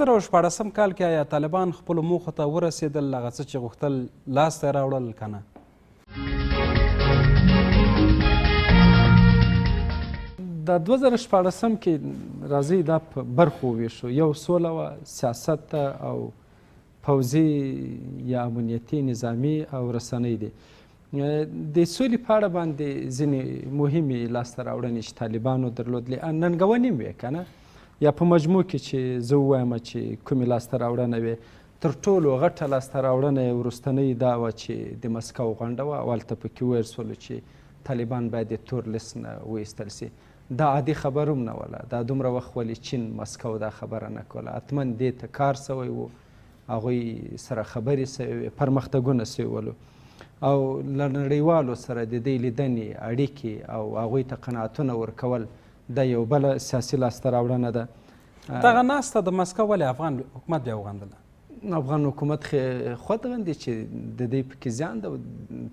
2014 کال کې آیا طالبان خپلو موخو ته ورسېدل، هغه څه چې غوښتل لاسته یې راوړل که نه؟ د 2014 کې راځي دا په برخو وویشو، یو سوله وه، سیاست ته او پوځي یا امنیتي نظامي او رسنۍ دي. د سولې په اړه باندې ځینې مهمې لاسته راوړنې چې طالبانو درلودلې ننګونې هم وې که نه، یا په مجموع کې چې زه ووایم چې کومې لاسته راوړنه وې، تر ټولو غټه لاسته راوړنه یې وروستنۍ دا وه چې د مسکو غونډه وه. هلته پکې ویل سولو چې طالبان باید د تور لیست نه وایستل سي. دا عادي خبر هم نه وله، دا دومره وخت ولې چین مسکو دا خبره نه کوله، حتما دې ته کار سوی و، هغوی سره خبرې سوی وې، پرمختګونه سوي ولو، او له نړیوالو سره د دې لیدنې اړیکې او هغوی ته قناعتونه ورکول دا یو بله سیاسي لاسته راوړنه ده. دغه ناسته د مسکو ولې افغان حکومت بیا وغندله؟ افغان حکومت خود غندي چې د دې پکې زیان د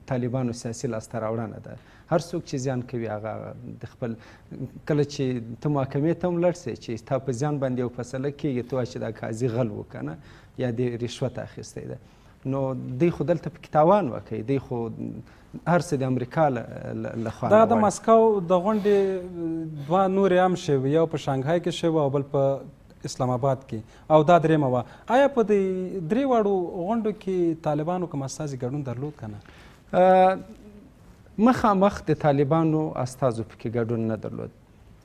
طالبانو سیاسي لاسته راوړنه ده. هر څوک چې زیان کوي هغه د خپل کله چې ته محکمې ته هم لاړ سې چې ستا په زیان باندې یو فیصله کېږي، ته وایې چې دا قاضي غل و که نه، یا د رشوت اخیستی ده، نو دوی خو دلته پکې تاوان وکوي، دوی خو هر څه د امریکا لخوا دغه د مسکو د غونډې دوه نورې هم شوي، یو په شانګهای کې شوی او بل په اسلام آباد کې، او دا درېیمه وه. آیا په دې درې واړو غونډو کې طالبانو کوم استازي ګډون درلود که نه؟ مخامخ د طالبانو استازو پکې ګډون نه درلود.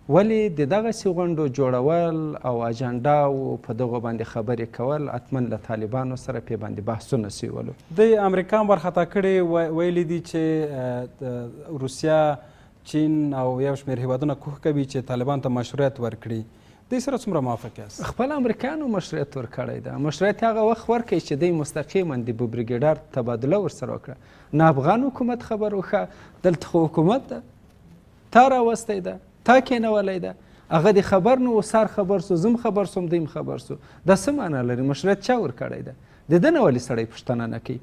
ولې د دغسې غونډو جوړول او اجنډاو په دغو باندې خبرې کول حتما له طالبانو سره پې باندې بحثونه سوي ولو. دوی امریکا هم ورخطا کړي، ویلي دي چې روسیه، چین او یو شمېر هیوادونه کوښښ کوي چې طالبانو ته مشروعیت ورکړي. دوی سره څومره موافق یاست؟ خپل امریکایانو مشروعیت ورکړی ده. مشروعیت هغه وخت ورکوي چې دوی مستقیما د بریګیډر تبادله ورسره وکړه. نه افغان حکومت خبر وښه، دلته خو حکومت ده، تا راوستی ده، تا کېنولی ده، هغه د خبر نه و، سر خبر سو، زم خبر سوم، دوی هم خبر سو. دا څه معنا لري؟ مشروعیت چا ورکړی ده؟ د ده نه ولې سړی پوښتنه نه کوي؟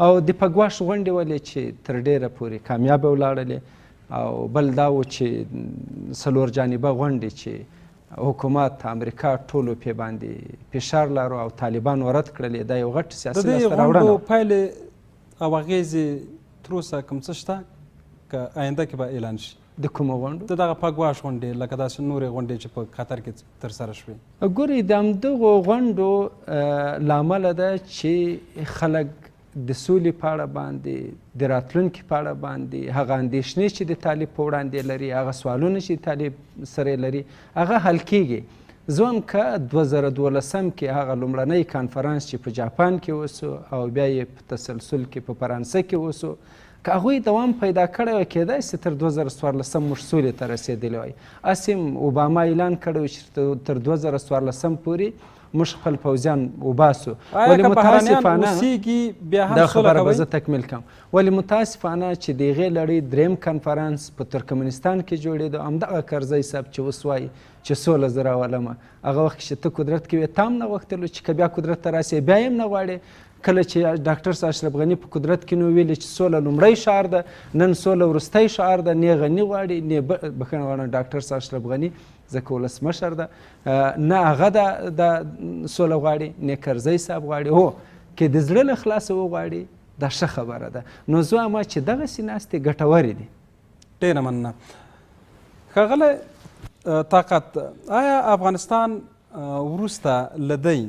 او د پګواش غونډې ولې چې تر ډېره پورې کامیابه ولاړلې، او بل دا و چې څلور جانبه غونډې چې حکومت امریکا ټولو پې باندې فشار لرو او طالبانو رد کړلې، دا یو غټ سیاسي لاسته راوړنه. د دې غونډو پایلې او اغېزې تر اوسه کوم څه شته که آینده کې به اعلان شي؟ د کومو غونډو؟ د دغه پګواش غونډې، لکه داسې نورې غونډې چې په قطر کې ترسره شوې. ګورئ، د همدغو غونډو له امله ده چې خلک د سولې په اړه باندې، د راتلونکي په اړه باندې، هغه اندېښنې چې د طالب په وړاندې لري، هغه سوالونه چې د طالب سره لري، هغه حل کېږي. زه وایم که 2012 کې هغه لومړنی کانفرانس چې په جاپان کې وسو او بیا یې په تسلسل کې په فرانسه کې وسو، که هغوی دوام پیدا کړی وی، کېدای سي تر 2014 موږ سولې ته رسېدلی وای. هسې اوباما اعلان کړی و چې تر 2014 پورې موږ خپل پوځیان وباسو. ولې متاسفانه دا خبره به زه تکمیل کړم، ولې متاسفانه چې د هغې لړۍ درېیم کنفرانس په ترکمنستان کې جوړېده، همدغه کرزی صاحب چې اوس وایي چې سوله زه راولمه، هغه وخت چې ته قدرت کې وې تا هم نه غوښتلو چې که بیا قدرت ته راسې بیا یې هم نه غواړې. کله چې ډاکټر صاحب اشرف غني په قدرت کې نو ویلې چې سوله لومړی شعار ده، نن سوله وروستی شعار ده، نه غني غواړي، نه بخښنه غواړم ډاکټر صاحب اشرف غني ځکه ولسمشر ده، نه هغه د سوله غواړي، نه کرزی صاحب غواړي. هو که د زړه له خلاصه وغواړي دا ښه خبره ده. نو زه وایم چې دغسې ناستې ګټورې دي. ډېره مننه. ښاغلی طاقت، آیا افغانستان وروسته له دی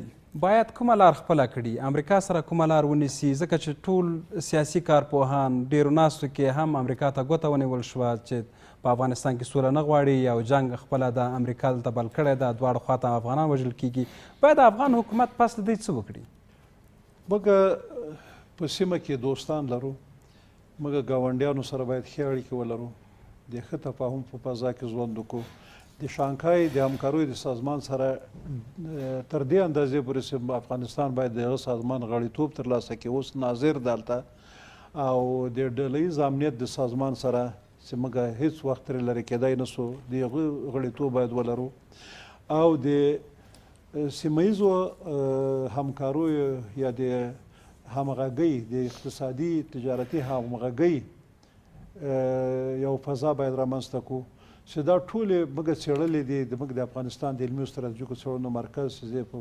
باید کومه لار خپله کړي، امریکا سره کومه لار ونیسي؟ ځکه چې ټول سیاسي کارپوهان ډېرو ناستو کې هم امریکا ته ګوته ونیول شوه چې په افغانستان کې سوله نه غواړي او جنګ خپله د امریکا دلته بل کړی ده، دواړو خواته افغانان وژل کېږي. باید افغان حکومت پس له دې څه وکړي؟ موږ په سیمه کې دوستان لرو، موږ ګاونډیانو سره باید ښې اړیکې ولرو، د ښه تفاهم په فضا کې ژوند وکړو. د شانګهای د همکاریو د سازمان سره تر دې اندازې پورې چې افغانستان باید د هغه سازمان غړیتوب ترلاسه کړي. اوس ناظر دلته او د ډلهییز امنیت د سازمان سره چې موږ هیڅ وخت ترې لرې کېدای نه سو، د هغه غړیتوب باید ولرو. او د سیمه ییزو همکاریو یا د همغږۍ، د اقتصادي تجارتي همغږۍ یو فضا باید رامنځته کړو چې دا ټولې موږ څېړلې دي د موږ د افغانستان د علمي او ستراتیژیکو څېړنو مرکز چې زه په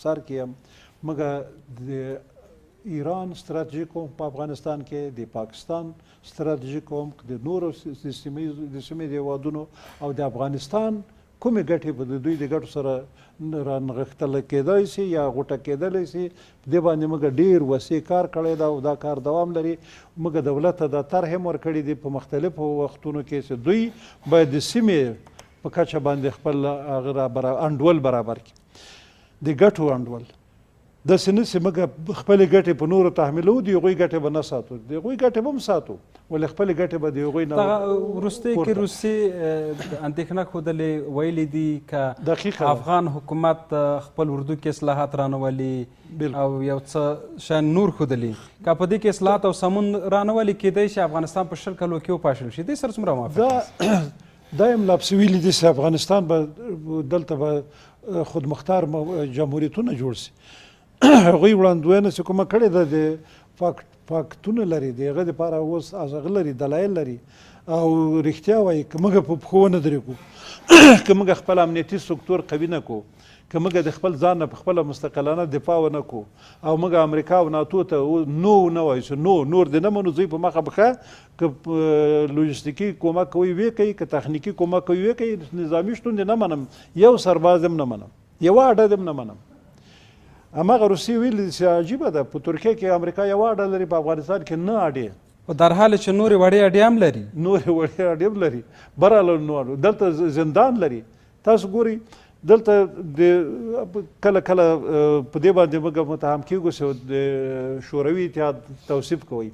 سر کې یم موږ د ایران ستراتیژي کوم په افغانستان کې د پاکستان ستراتیژي کوم د نورو د سیمې د هېوادونو او د افغانستان کومې ګټې به د دوی د ګټو سره رانغښتلی کېدای شي یا غوټه کېدلی شي دې باندې موږ ډېر وسیع کار کړی ده او دا کار دوام لري موږ دولت ته دا طرح هم ورکړي دي په مختلفو وختونو کې چې دوی باید د سیمې په کچه باندې خپل هغه انډول برابر کړي د ګټو انډول داسې نه چې موږ خپلې ګټې په نورو تحمیلو د هغوی ګټې به نه ساتو د هغوی ګټې به هم ساتو ولې خپلې ګټې به د هغوی نه وروستۍ کې روسیې اندېښنه ښودلې ویلي دي که افغان حکومت خپل اردو کې اصلاحات رانولي او یو څه شیان نور ښودلي که په دې کې اصلاحات او سمون رانولي کیدای شي افغانستان په 20 کلو کې وپاشل شي دې سره څومره موافق دا یم لا پسې ویلي دي چې افغانستان به دلته به خودمختار جمهوریتونه جوړ شي هغوی وړاندوینه چې کومه کړې ده د فاکتونه لري د هغه دپاره اوس هغه لري دلایل لري او رښتیا وایي که موږ په پښو ونه درېږو که موږ خپل امنیتي سکتور قوي نه کړو که موږ د خپل ځان نه په خپله مستقلانه دفاع ونه کړو او موږ امریکا او ناتو ته نو نه وایو چې نو نور دې نه منو زوی په مخه بښه که لوجستیکي کومک کوي ویې کوي که تخنیکي کومک کوي ویې کوي نظامي شتون دې نه منم یو سرباز هم نه منم یوه اډه دې هم نه منم هماغه روسیې ویلي دي چې عجیبه ده په ترکیه کې امریکا یوه اډه لري په افغانستان کې نه اډې په در حال چې نورې وړې اډې هم لري نورې وړې اډې هم لري برحاله نور دلته زندان لري تاسو ګورئ دلته د کله کله په دې باندې موږ متهم کېږو چې د شوروي اتحاد توصیف کوئ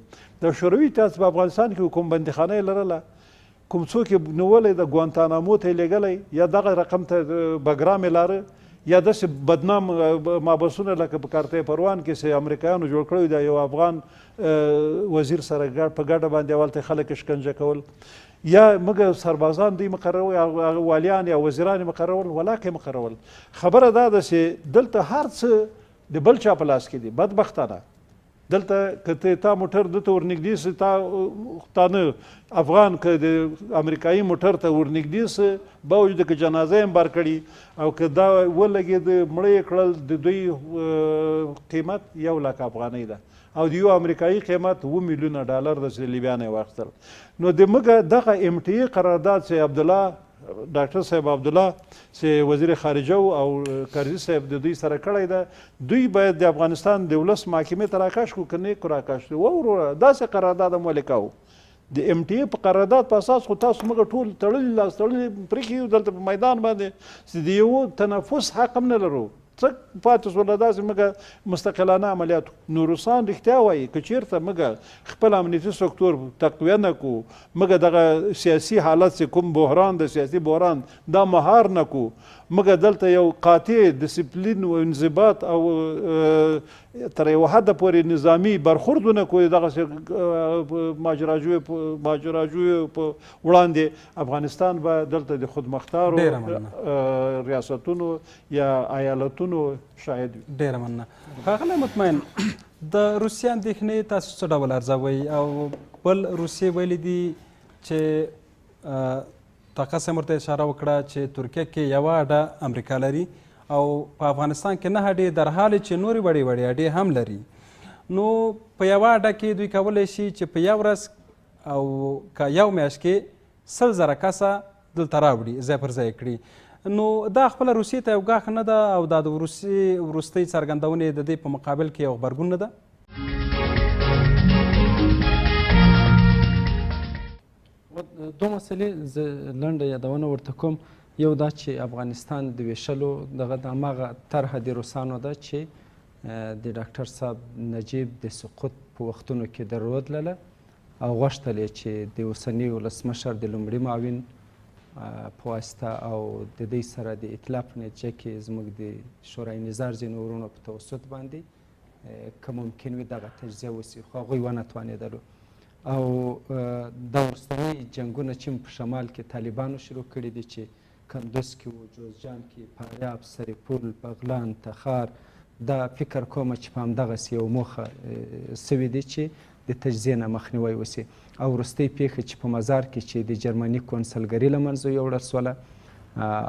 د شوروي اتحاد په افغانستان کې کوم بندیخانه یې لرله کوم څوک یې نیولی د ګوانتانامو ته یې لېږلی یا دغه رقم ته بګرام یې لاره یا داسې بدنام مابسونه لکه په کارته پروان کې چې امریکایانو جوړ کړی دی یو افغان وزیر سره په ګډه باندې اولته خلک شکنجه کول یا موږ سربازان دوی مقررول یا والیان یا وزیران مقررول ولاکه مقررول خبره دا ده چې دلته هر څه د بل چا په لاس کې دي بدبختانه دلته که تا موټر دته ورنږدې سه تا نه افغان که د امریکایي موټر ته ورنږدې سه باوجود که جنازه یې بار کړي او که دا ولګېد مړه یې کړل د دوی قیمت 1 لک افغانۍ ده او د یو امریکایي قیمت 2 میلیونه ډالر ده چې لیبیا نه یې واخیستل نو د موږ دغه ام ټي ای قرارداد چې عبدالله ډاکټر صاحب عبدالله چې وزیر خارجه او کرزي صاحب د دوی سره کړی ده دوی باید د افغانستان د ولس محکمې ته راکش کړو که نه یې راکش کړو وروره داسې قرارداد هم ولې کوو د ام ټي ای په قرارداد په اساس خو تاسو موږ ټول تړلي لاس تړلي پرېښي دلته په میدان باندې چې د یو تنفس حق هم نه لرو څه پاتې شوله داسې موږ مستقلانه عملیات نو روسان رښتیا وایي که چېرته موږ خپل امنیتي سکتور تقویه نه کړو موږ دغه سیاسي حالت چې کوم بحران د سیاسي بحران دا مهار نه کړو موږ دلته یو قاطع ډسپلین و انضباط او تر یوه حده پورې نظامي برخورد ونه کړو دغسې ماجراجویو په وړاندې افغانستان به دلته د خودمختارو ریاستونو یا ایالتونو شاهد وي ډېره مننه ښاغلی مطمئن د روسیې اندېښنې تاسو څه ډول ارزوئ او بل روسیې ویلي دي چې طاقت صاحب ورته اشاره وکړه چې ترکیه کې یوه اډه امریکا لري او په افغانستان کې 9 اډې در حال چې نورې وړې وړې اډې هم لري نو په یوه اډه کې دوی کولی شي چې په یو ورځ او که یو میاشت کې 100,000 کسه دلته راوړي ځای پر ځای کړي نو دا خپله روسیې ته یو ګاښ نه ده او دا د روسیې وروستۍ څرګندونې د دې په مقابل کې یو غبرګون نه ده دوه مسلې زه لنډه یادونه ورته کوم یو دا چې افغانستان د ویشلو دغه د هماغه طرحه د روسانو ده چې د ډاکټر صاحب نجیب د سقوط په وختونو کې درلودله او غوښتل یې چې د اوسني ولسمشر د لومړي معاون په واسطه او د دوی سره د اطلاع په نتیجه کې زموږ د شورای نظار ځینو ورونو په توسط باندې که ممکن وي دغه تجزیه وسي خو هغوی ونتوانېدلو او دا وروستني جنګونه چې په شمال کې طالبانو شروع کړي دي چې کندوز کې و جوزجان کې فاریاب سرپل بغلان تخار دا فکر کوم چې په همدغسې یو موخه سوي دي چې د تجزیې نه مخنیوی وسي. او وروستۍ پیښه چې په مزار کې چې د جرمني کونسلګري له منځه یوړل سوله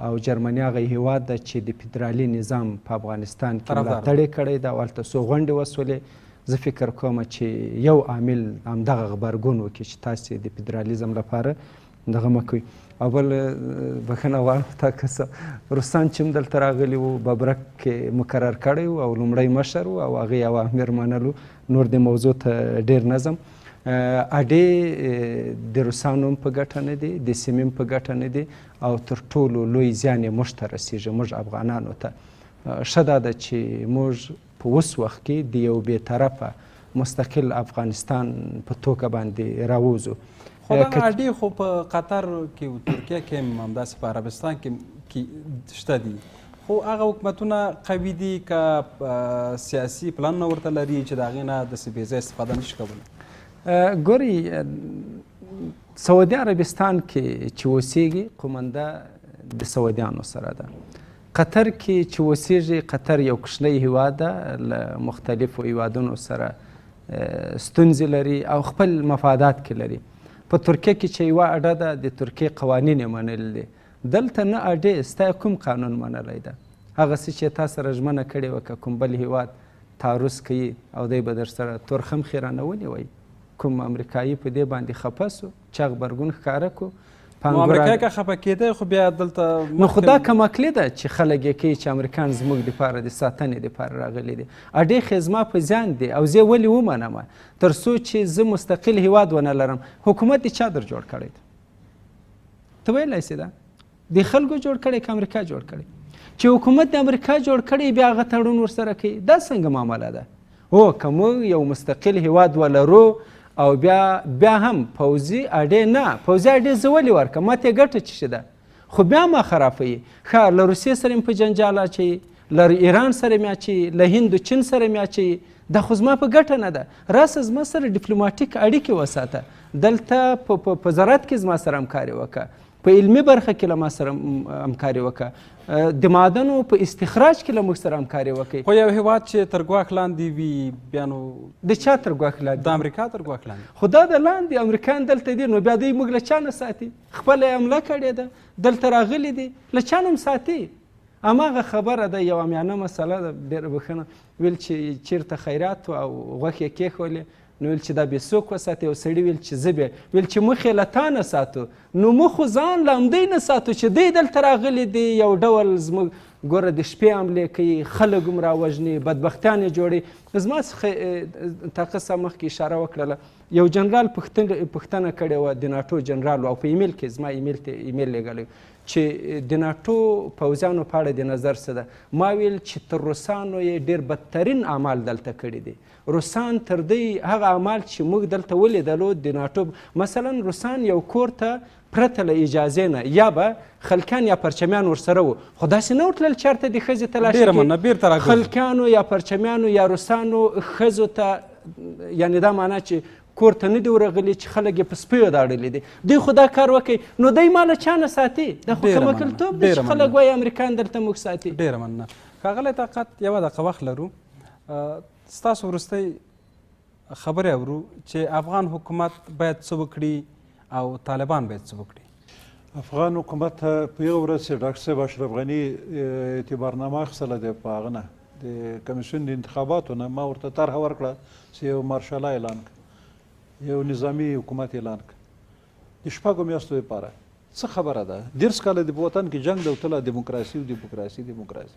او جرمني هغه هیواد ده چې د فدرالي نظام په افغانستان کې ملاتړ یې کړی ده او هلته څو غونډې وسولې. زه فکر کوم چې یو عامل همدغه غبرګون وکړي چې تاسې د فدرالیزم لپاره دغه مه کوئ. او بل بخښنه غواړم تا که روسان چې هم دلته راغلي وو ببرک کې مقرر کړی و او لومړی مشر و او هغې اوامر منلو، نور د موضوع ته ډېر نظم. اډې د روسانو هم په ګټه نه دي، د سیمې هم په ګټه نه دي او تر ټولو لوی زیان یې موږ ته رسېږي، موږ افغانانو ته. ښه دا ده چې موږ په اوس وخت کې د یو بې طرفه مستقل افغانستان په توګه باندې راووځو. خو دغه اډې خو په قطر کې او ترکیه کې هم همداسې په عربستان کې شته دي، خو هغه حکومتونه قوي دي که سیاسي پلانونه ورته لري چې د هغې نه داسې بې ځایه استفاده نشي کولی؟ ګورئ، سعودي عربستان کې چې اوسیږي قومنده د سعودیانو سره ده. قطر کې چې اوسیږي، قطر یو کوچنی هیواد ده، له مختلفو هیوادونو سره ستونزې لري او خپل مفادات کې لري. په ترکیه کې چې یوه اډه ده، د ترکیې قوانین یې منلي دي. دلته نه اډې، ستا کوم قانون منلی ده؟ هغسې چې تا سره ژمنه کړې وه که کوم بل هیواد تعرض کوي او دی به در سره تورخم خیرانه ونیوئ. کوم امریکایي په دې باندې خفه سو چې غبرګون ښکاره کړو. نو امریکایي که خفه کېدی خو بیا دلته نو خو دا کمکلي ده چې خلک یې کوي چې امریکان زموږ دپاره د ساتنې دپاره راغلي دي. اډې خې زما په زیان دی او زه ولې ومنمه تر څو چې زه مستقل هیواد ونه لرم. حکومت د چا در جوړ کړی دی؟ ته ویلی سې ده د خلکو جوړ کړی که امریکا جوړ کړی؟ چې حکومت د امریکا جوړ کړی بیا هغه تړون ورسره کوي، دا څنګه معامله ده؟ هو که موږ یو مستقل هیواد ولرو او بیا هم پوځي اډې نه، پوځي اډې زه ولې ورکړم؟ ما ته ګټه څه ده؟ خو بیا ما خرابوي. ښه، له روسیې سره مې په جنجال اچوي، له ایران سره مې اچوي، له هند و چین سره مې اچوي. دا خو زما په ګټه نه ده. راسه زما سره ډیپلوماټیک اړیکې وساته، دلته په زراعت کې زما سره همکاري وکړه، په علمي برخه کې له ما سره همکاري وکړه، د معدنو په استخراج کې له موږ سره همکاري وکړي. خو یو هیواد چې تر ګواښ لاندې وي بیا نو د چا تر ګواښ لاندې؟ د امریکا تر ګواښ لاندې. خو دا د لاندې امریکایان دلته دي، نو بیا دوی موږ له چا نه ساتي؟ خپله یې حمله کړې ده، دلته راغلي دي، له چا نه هم ساتي. هماغه خبره ده، یو عامیانه مسله ده، ډېره بښنه، ویل چې چېرته خیرات او غوښې یې کېښولې، نو ویل چې دا بې څوک وساتي. او سړي ویل چې زه ویل چې موږ یې له تا نه ساتو، نو موږ خو ځان له همدوی نه ساتو چې دوی دلته راغلي دي، یو ډول زموږ ګوره د شپې حملې کوي، خلک هم راوژني، بدبختیان یې جوړوي. زما څخه طاقت صاحب مخکې اشاره وکړله، یو جنرال پوښتنه کړې وه د ناټو جنرال، او په ایمیل کې زما ایمیل ته ایمیل لیږلی چې د ناټو پوځیانو په اړه د نظر څه ده. ما ویل چې تر روسانو یې ډېر بدترین اعمال دلته کړي دي. روسان تر دوی هغه اعمال چې موږ دلته ولیدلو د ناټو، مثلا روسان یو کور ته پرته له اجازې نه یا به خلکیان یا پرچمیان ورسره وو، خو داسې نه ورتلل چېرته د ښځې تلاشي کړي. خلکیانو یا پرچمیانو یا روسانو ښځو ته، یعنې دا معنا چې کور ته نه دي ورغلي چې خلک یې په سپیو داړلي دي. دوی خو دا کار وکړي، نو دوی ما له چا نه ساتي؟ دا خو کمکلتوب دی چې خلک وایي امریکایان دلته موږ ساتي. ډېره مننه. ښاغلی طاقت، یوه دقیقه وخت لرو، ستاسو وروستۍ خبرې اورو چې افغان حکومت باید څه وکړي او طالبان باید څه وکړي. افغان حکومت په یوه ورځ چې ډاکټر صاحب اشرف غني اعتبارنامه اخیستله ده په هغه نه د کمیسیون د انتخاباتو نه، ما ورته طرحه ورکړه چې یو مارشاله اعلان کړه، یو نظامي حکومت اعلان کړه د شپږو میاشتو لپاره. څه خبره ده؟ 10 کاله د وطن کې جنگ دی او تله دیموکراسي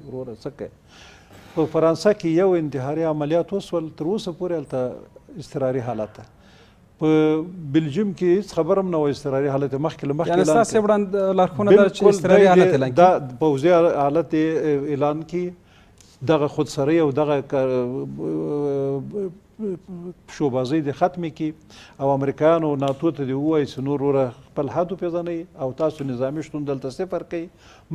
وروره څه کوي؟ په فرانسه کې یو انتحاري عملیات وسول، تر اوسه پورې هلته اضطراري حالت ده. په بلجیم کې هېڅ خبر هم نه وه اضطراري حالت مخکې له مخکې یعنې ستاسې وړاند لارښوونه ده چې اضطراري حالت اعلان کړي. دا پوځي حالت اعلان کړي، دغه خودسرۍ او دغه شوبازۍ دې ختمې کړي او امریکایانو ناتو ته دې ووایي چې نور وروره خپل حد وپېژنئ او تاسو نظامي شتون دلته صفر کوئ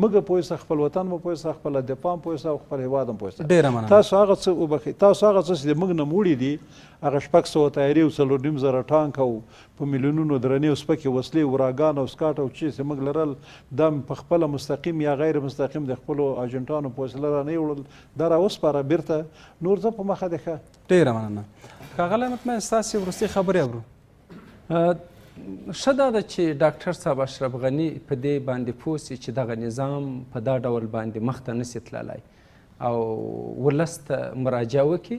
موږ پوه سه خپل وطن مو پوه سه خپله دفاع هم پوه سه او خپل هېواد هم پوه سه ډېره مننه تاسو هغه څه وبخئ تاسو هغه څه چې د موږ نه موړي دي هغه 600 تیارې او 4.5 ټانک او په میلیونونو درنې او سپکې وسلې وراګان او سکاټ او چې موږ لرل دا په خپله مستقیم یا غیر مستقیم د خپلو اجنټانو په وسیله رانه وړل دا راوسپاره بیرته نور ځه په مخه دی ښه ډېره مننه ښاغلی مطمئن ستاسې وروستۍ خبرې اورو ښه دا ده چې ډاکټر صاحب اشرف غني په دې باندې پوه سي چې دغه نظام په دا ډول باندې مخته نسي تللی او ولس ته مراجعه وکړي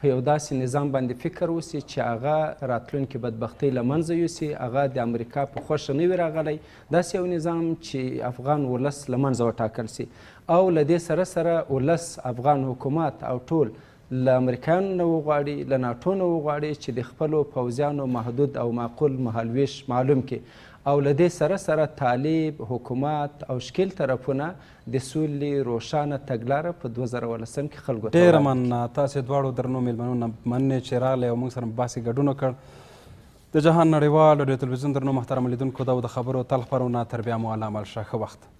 په یو داسې نظام باندې فکر وسي چې هغه راتلونکي بدبختۍ له منځه یوسي هغه د امریکا په خوښه نه وي راغلی داسې یو نظام چې افغان ولس له منځه وټاکل سي او له دې سره سره ولس افغان حکومت او ټول له امریکایانو نه وغواړي له ناټو نه وغواړي چې د خپلو پوځیانو محدود او معقول مهالویش معلوم کړي او له دې سره سره طالب حکومت او شکیل طرفونه د سولې روښانه تګلاره په 2019 کې خلکو ته ډېره مننه تاسې دواړو درنو میلمنو نه مننې چې راغلی او موږ سره باسې ګډون وکړ د جهان نړیوال راډیو تلویزیون درنو محترم لیدونکو دا د خبرو تل خپرونه تر بیا مو الله مل شه ښه وخت